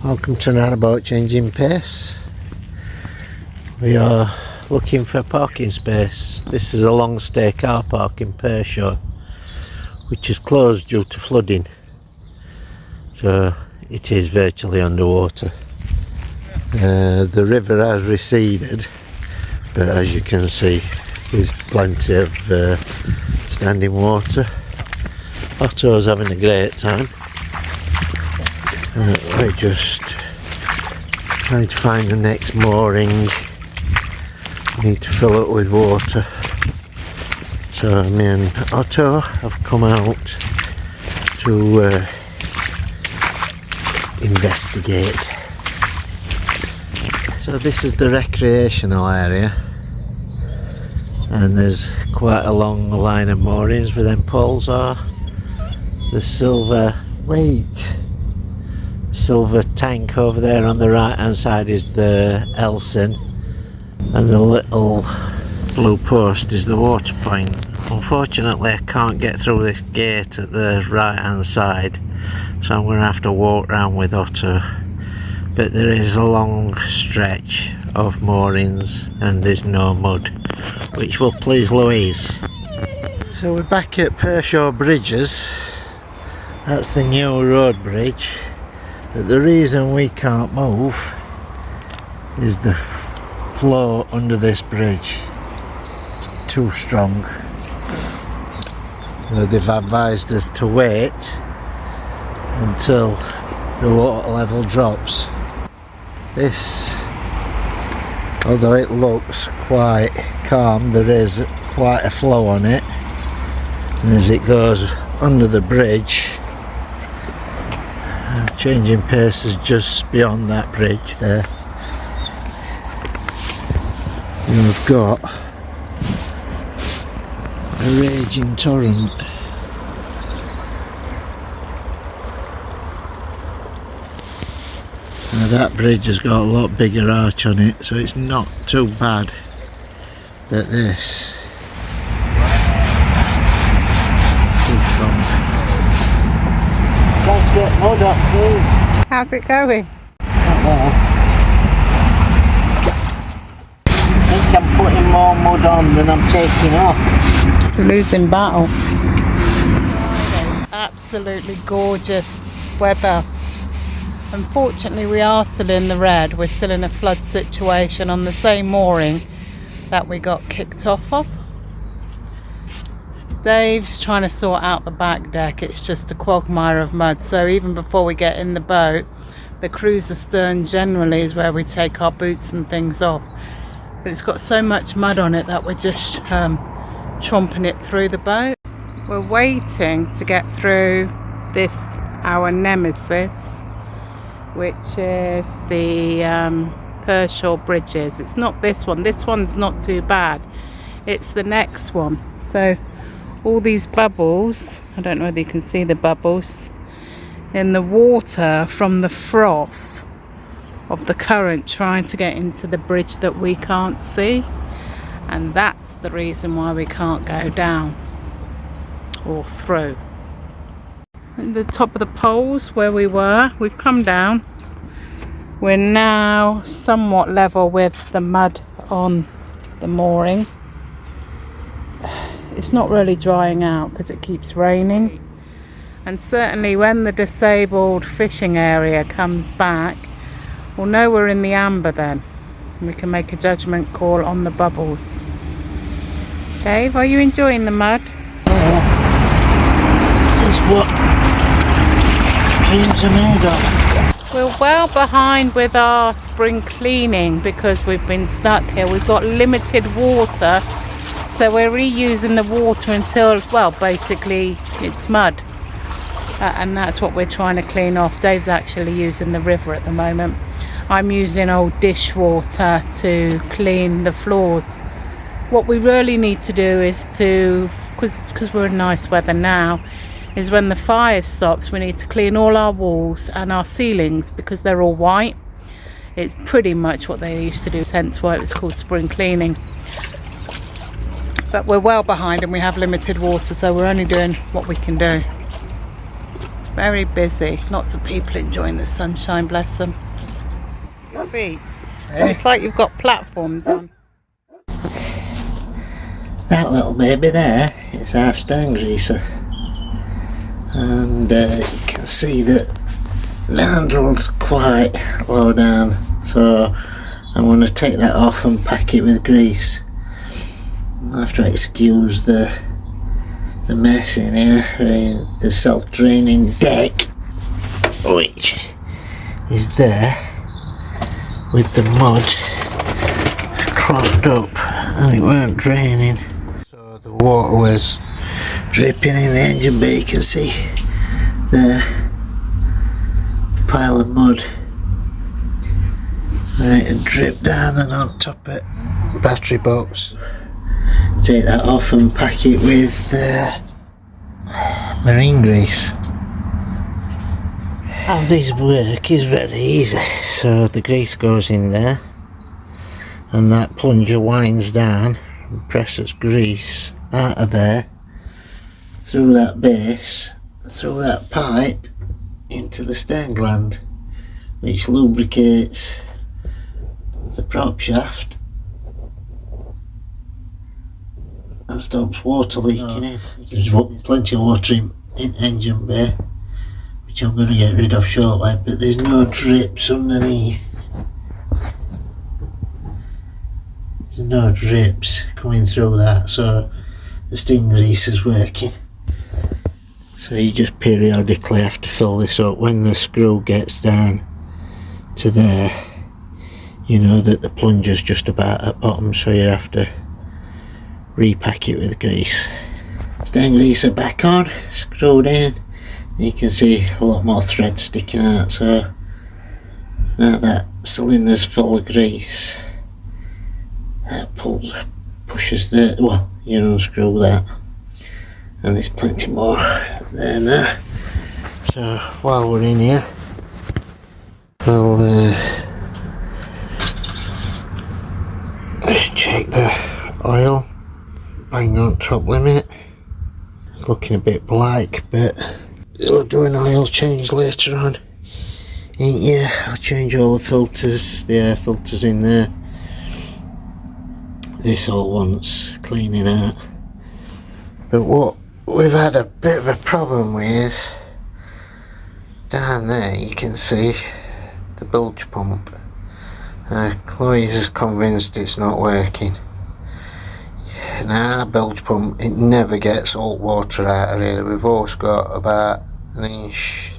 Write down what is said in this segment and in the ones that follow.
Welcome to Narrowboat Changing Pace. We are looking for parking space. This is a long stay car park in Pershore, which is closed due to flooding, so it is virtually underwater. The river has receded, but as you can see there's plenty of standing water. Otto's having a great time. We're just trying to find the next mooring. We need to fill it with water. So me and Otto have come out to investigate. So this is the recreational area, and there's quite a long line of moorings where them poles are. The silver tank over there on the right hand side is the Elsin, and the little blue post is the water point. Unfortunately I can't get through this gate at the right hand side, so I'm going to have to walk around with Otto, but there is a long stretch of moorings and there's no mud, which will please Louise. So we're back at Pershore Bridges. That's the new road bridge. But the reason we can't move is the flow under this bridge. It's too strong. So they've advised us to wait until the water level drops. This, although it looks quite calm, there is quite a flow on it. And as it goes under the bridge, Changing Pace is just beyond that bridge there. And we've got a raging torrent. Now that bridge has got a lot bigger arch on it, so it's not too bad. But this, too strong. Trying to get mud off these. How's it going? Not bad. I think I'm putting more mud on than I'm taking off. We're losing battle. It's absolutely gorgeous weather. Unfortunately we are still in the red. We're still in a flood situation on the same mooring that we got kicked off of. Dave's trying to sort out the back deck. It's just a quagmire of mud, so even before we get in the boat, the cruiser stern generally is where we take our boots and things off, but it's got so much mud on it that we're just chomping it through the boat. We're waiting to get through this, our nemesis, which is the Pershore Bridges. It's not this one. This one's not too bad. It's the next one. So all these bubbles, I don't know whether you can see the bubbles in the water from the froth of the current trying to get into the bridge that we can't see, and that's the reason why we can't go down or through. At the top of the poles where we were, we've come down. We're now somewhat level with the mud on the mooring. It's not really drying out because it keeps raining, and certainly when the disabled fishing area comes back, we'll know we're in the amber then, and we can make a judgment call on the bubbles. Dave, are you enjoying the mud? It's what dreams are made of. We're well behind with our spring cleaning because we've been stuck here. We've got limited water, so we're reusing the water until, well, basically it's mud, and that's what we're trying to clean off. Dave's actually using the river at the moment. I'm using old dishwater to clean the floors. What we really need to do is to, because we're in nice weather now, is when the fire stops we need to clean all our walls and our ceilings because they're all white. It's pretty much what they used to do, hence why it was called spring cleaning. But we're well behind and we have limited water, so we're only doing what we can do. It's Very busy. Lots of people enjoying the sunshine, bless them. Lovely. Looks like you've got platforms on. That little baby there is our stern greaser, and you can see that the handle's quite low down, so I'm going to take that off and pack it with grease. I have to excuse the mess in here, the self-draining deck which is there with the mud clogged up and it weren't draining, so the water was dripping in the engine bay. You can see the pile of mud and it had dripped down and on top of it. Battery box. Take that off and pack it with marine grease. How these work is very easy. So the grease goes in there and that plunger winds down and presses grease out of there through that base, through that pipe into the stern gland, which lubricates the prop shaft and stops water leaking in. There's plenty of water in engine bay, which I'm going to get rid of shortly, but there's no drips underneath. There's no drips coming through that, so the steam grease is working. So you just periodically have to fill this up. When the screw gets down to there, you know that the plunger's just about at bottom, so you have to repack it with grease. Stern greaser back on, screwed in. You can see a lot more thread sticking out, so now that cylinder's full of grease, that pushes the, well, you unscrew that, and there's plenty more there now. So while we're in here, I'll just check the oil. Bang on top limit. It's looking a bit black, but we'll do an oil change later on. Yeah, I'll change all the filters, the air filters in there. This all wants cleaning out. But what we've had a bit of a problem with, down there you can see the bilge pump. Louise is convinced it's not working. Now our bilge pump, it never gets salt water out of here. We've always got about an inch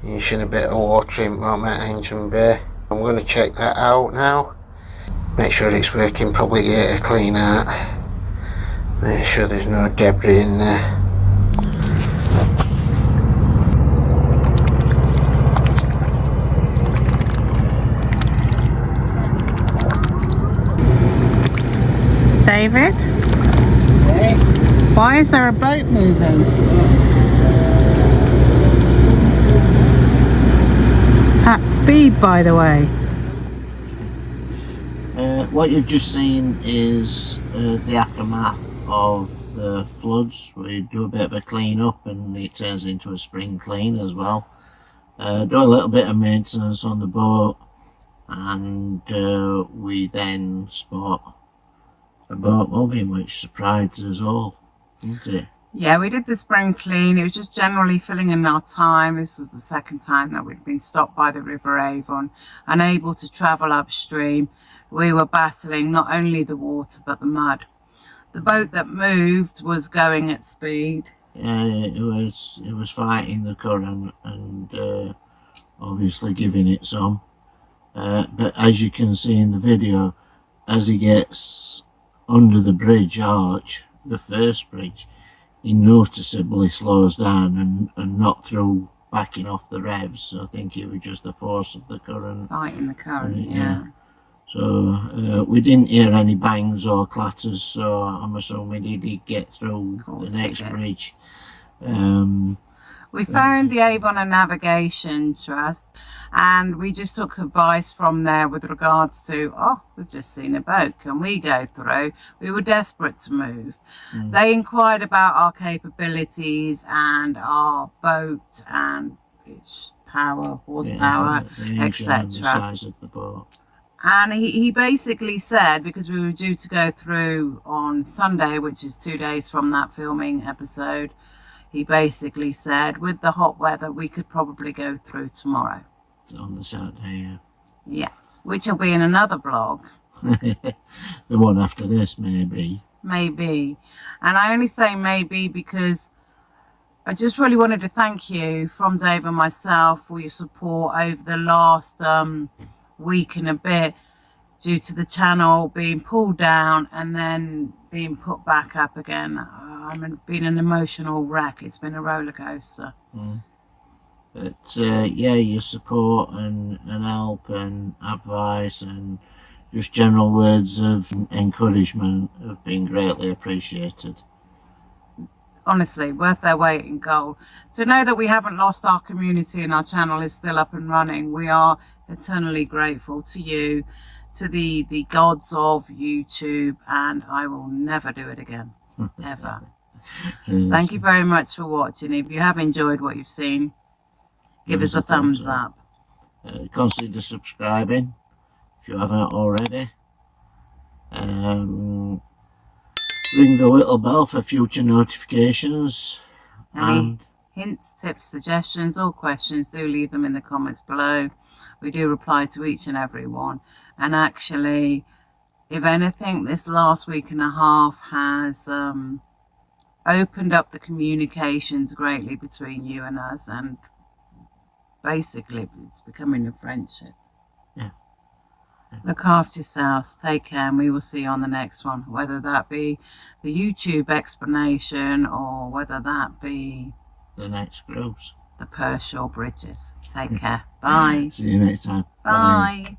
and a bit of water in my engine bay. I'm going to check that out now, make sure it's working, probably get a clean out, make sure there's no debris in there. David? Hey. Why is there a boat moving? At speed, by the way. What you've just seen is the aftermath of the floods. We do a bit of a clean up and it turns into a spring clean as well. Do a little bit of maintenance on the boat, and we then spot a boat moving, which surprised us all, didn't it? Yeah, we did the spring clean. It was just generally filling in our time. This was the second time that we'd been stopped by the River Avon, unable to travel upstream. We were battling not only the water but the mud. The boat that moved was going at speed. Yeah, it was fighting the current and obviously giving it some. But as you can see in the video, as he gets under the bridge arch, the first bridge, he noticeably slows down and not through backing off the revs. So I think it was just the force of the current. Fighting the current, yeah. So we didn't hear any bangs or clatters, so I'm assuming he did get through the next bridge. We found the Avon and Navigation Trust, and we just took advice from there with regards to, oh, we've just seen a boat, can we go through? We were desperate to move. They inquired about our capabilities and our boat and its power, horsepower, etc. The size of the boat. And he basically said, because we were due to go through on Sunday, which is 2 days from that filming episode, he basically said, with the hot weather, we could probably go through tomorrow. On the Saturday, Yeah, which will be in another vlog. The one after this, maybe. Maybe. And I only say maybe because I just really wanted to thank you from Dave and myself for your support over the last week and a bit, due to the channel being pulled down and then being put back up again. I've been an emotional wreck. It's been a roller coaster. But yeah, your support and help and advice and just general words of encouragement have been greatly appreciated. Honestly, worth their weight in gold. To know that we haven't lost our community and our channel is still up and running, we are eternally grateful to you, to the gods of YouTube, and I will never do it again, ever. Thank you very much for watching. If you have enjoyed what you've seen, give us a thumbs up. Consider subscribing if you haven't already. Ring the little bell for future notifications. Any hints, tips, suggestions or questions, do leave them in the comments below. We do reply to each and every one. And actually, if anything, this last week and a half has opened up the communications greatly between you and us, and basically it's becoming a friendship. Look after yourselves, take care, and we will see you on the next one, whether that be the YouTube explanation or whether that be the next cruise, the Pershore Bridges. Take care. Bye. See you next time. Bye.